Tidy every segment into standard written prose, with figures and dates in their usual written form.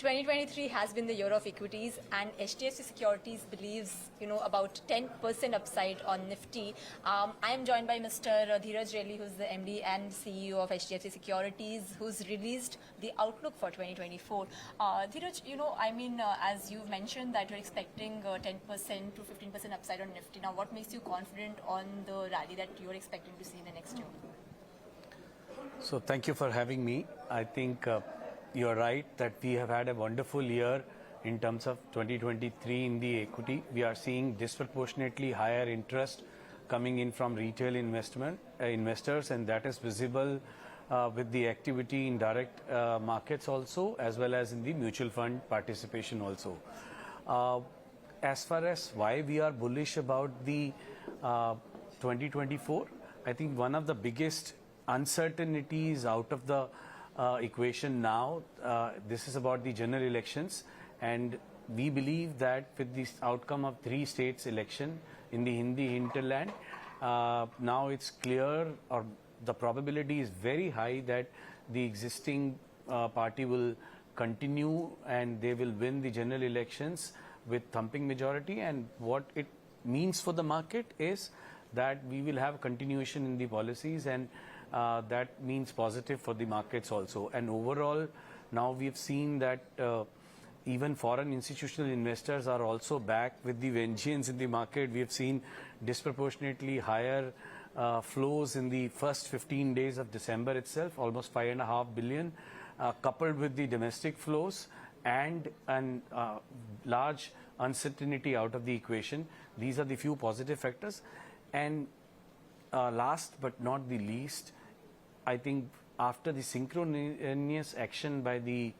2023 has been the year of equities, and HDFC Securities believes, about 10% upside on Nifty. I am joined by Mr. Dhiraj Relli, who's the MD and CEO of HDFC Securities, who's released the outlook for 2024. Dhiraj, as you've mentioned that you're expecting 10% to 15% upside on Nifty. Now, what makes you confident on the rally that you're expecting to see in the next year? So thank you for having me. I think you're right that we have had a wonderful year in terms of 2023 in the equity. We are seeing disproportionately higher interest coming in from retail investors, and that is visible with the activity in direct markets also, as well as in the mutual fund participation also. As far as why we are bullish about the 2024, I think one of the biggest uncertainties out of the equation now, this is about the general elections, and we believe that with the outcome of 3 states election in the Hindi hinterland, now it's clear, or the probability is very high, that the existing party will continue and they will win the general elections with thumping majority. And what it means for the market is that we will have continuation in the policies, and that means positive for the markets also. And overall, now we've seen that even foreign institutional investors are also back with the vengeance in the market. We have seen disproportionately higher flows in the first 15 days of December itself, almost 5.5 billion, coupled with the domestic flows and large uncertainty out of the equation. These are the few positive factors. And last but not the least, I think after the synchronous action by the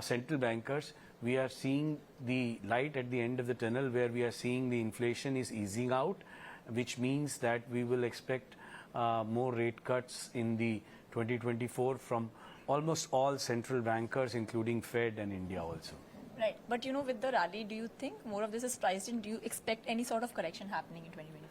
central bankers, we are seeing the light at the end of the tunnel, where we are seeing the inflation is easing out, which means that we will expect more rate cuts in the 2024 from almost all central bankers, including Fed and India also. Right. But, with the rally, do you think more of this is priced in? Do you expect any sort of correction happening in 2024?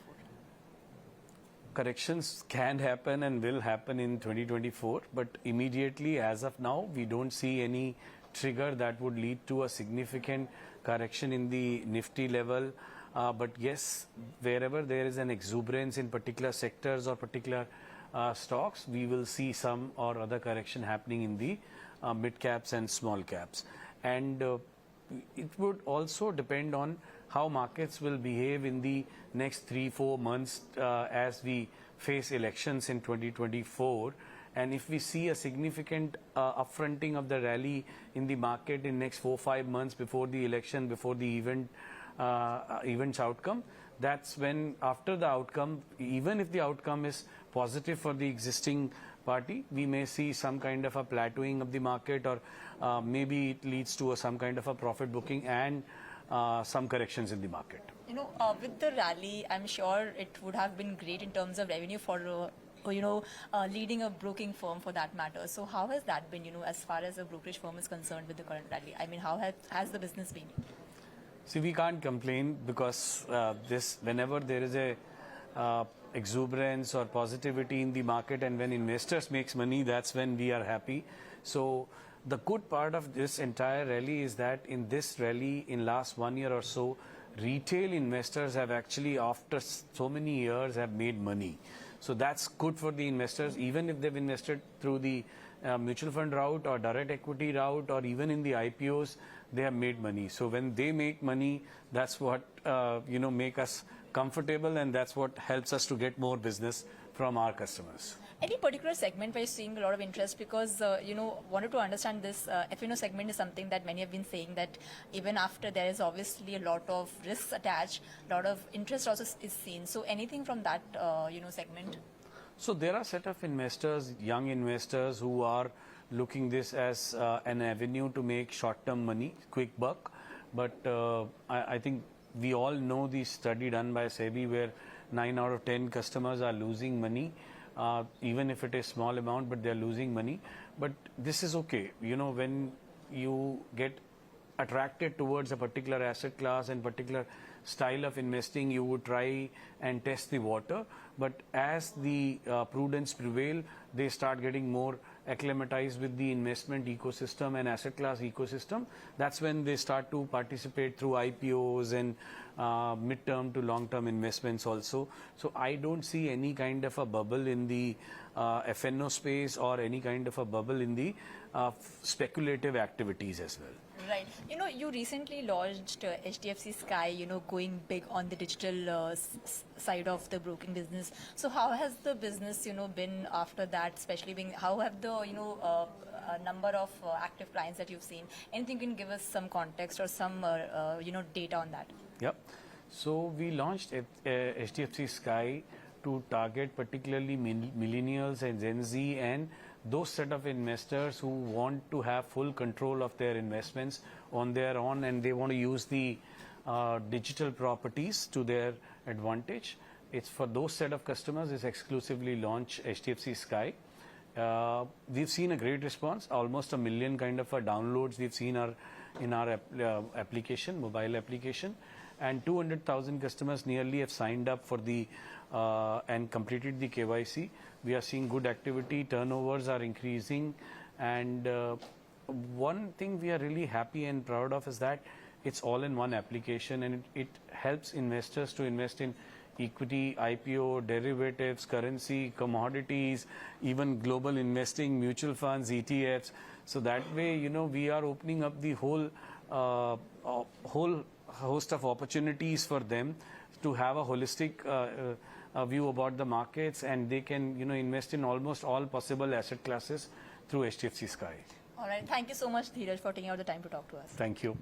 Corrections can happen and will happen in 2024, but immediately, as of now, we don't see any trigger that would lead to a significant correction in the Nifty level. But yes, wherever there is an exuberance in particular sectors or particular stocks, we will see some or other correction happening in the mid caps and small caps. And it would also depend on how markets will behave in the next 3-4 months as we face elections in 2024. And if we see a significant upfronting of the rally in the market in next 4-5 months before the election, before the event's outcome, that's when, after the outcome, even if the outcome is positive for the existing party, we may see some kind of a plateauing of the market, or maybe it leads to some kind of a profit booking and some corrections in the market. With the rally, I'm sure it would have been great in terms of revenue for, leading a broking firm for that matter. So how has that been, as far as a brokerage firm is concerned with the current rally? I mean, how has the business been? See, we can't complain, because whenever there is a exuberance or positivity in the market, and when investors makes money, that's when we are happy. So the good part of this entire rally is that in this rally, in last 1 year or so, retail investors have actually, after so many years, have made money. So that's good for the investors, even if they've invested through the mutual fund route or direct equity route, or even in the IPOs, they have made money. So when they make money, that's what make us comfortable, and that's what helps us to get more business from our customers. Any particular segment where you're seeing a lot of interest? Because, wanted to understand this F&O segment is something that many have been saying that even after there is obviously a lot of risks attached, a lot of interest also is seen. So anything from that, segment? So there are a set of investors, young investors, who are looking this as an avenue to make short-term money, quick buck. But I think we all know the study done by SEBI, where 9 out of 10 customers are losing money. Even if it is small amount, but they're losing money. But this is okay. When you get attracted towards a particular asset class and particular style of investing, you would try and test the water. But as the prudence prevail, they start getting more acclimatize with the investment ecosystem and asset class ecosystem, that's when they start to participate through IPOs and mid-term to long-term investments also. So I don't see any kind of a bubble in the FNO space or any kind of a bubble in the speculative activities as well. Right. You recently launched HDFC Sky, going big on the digital side of the broking business. So how has the business, been after that, especially how have the, number of active clients that you've seen? Anything you can give us some context or some, data on that? Yep. So we launched HDFC Sky to target particularly millennials and Gen Z and those set of investors who want to have full control of their investments on their own, and they want to use the digital properties to their advantage. It's for those set of customers. It's exclusively launched HDFC Sky. We've seen a great response. Almost 1 million kind of downloads we've seen in our application, mobile application, and 200,000 customers nearly have signed up for the and completed the KYC. We are seeing good activity, turnovers are increasing, and one thing we are really happy and proud of is that it's all in one application, and it helps investors to invest in equity, IPO, derivatives, currency, commodities, even global investing, mutual funds, ETFs. So that way, we are opening up the whole host of opportunities for them to have a holistic view about the markets, and they can invest in almost all possible asset classes through HDFC Sky. All right. Thank you so much, Dhiraj, for taking out the time to talk to us. Thank you.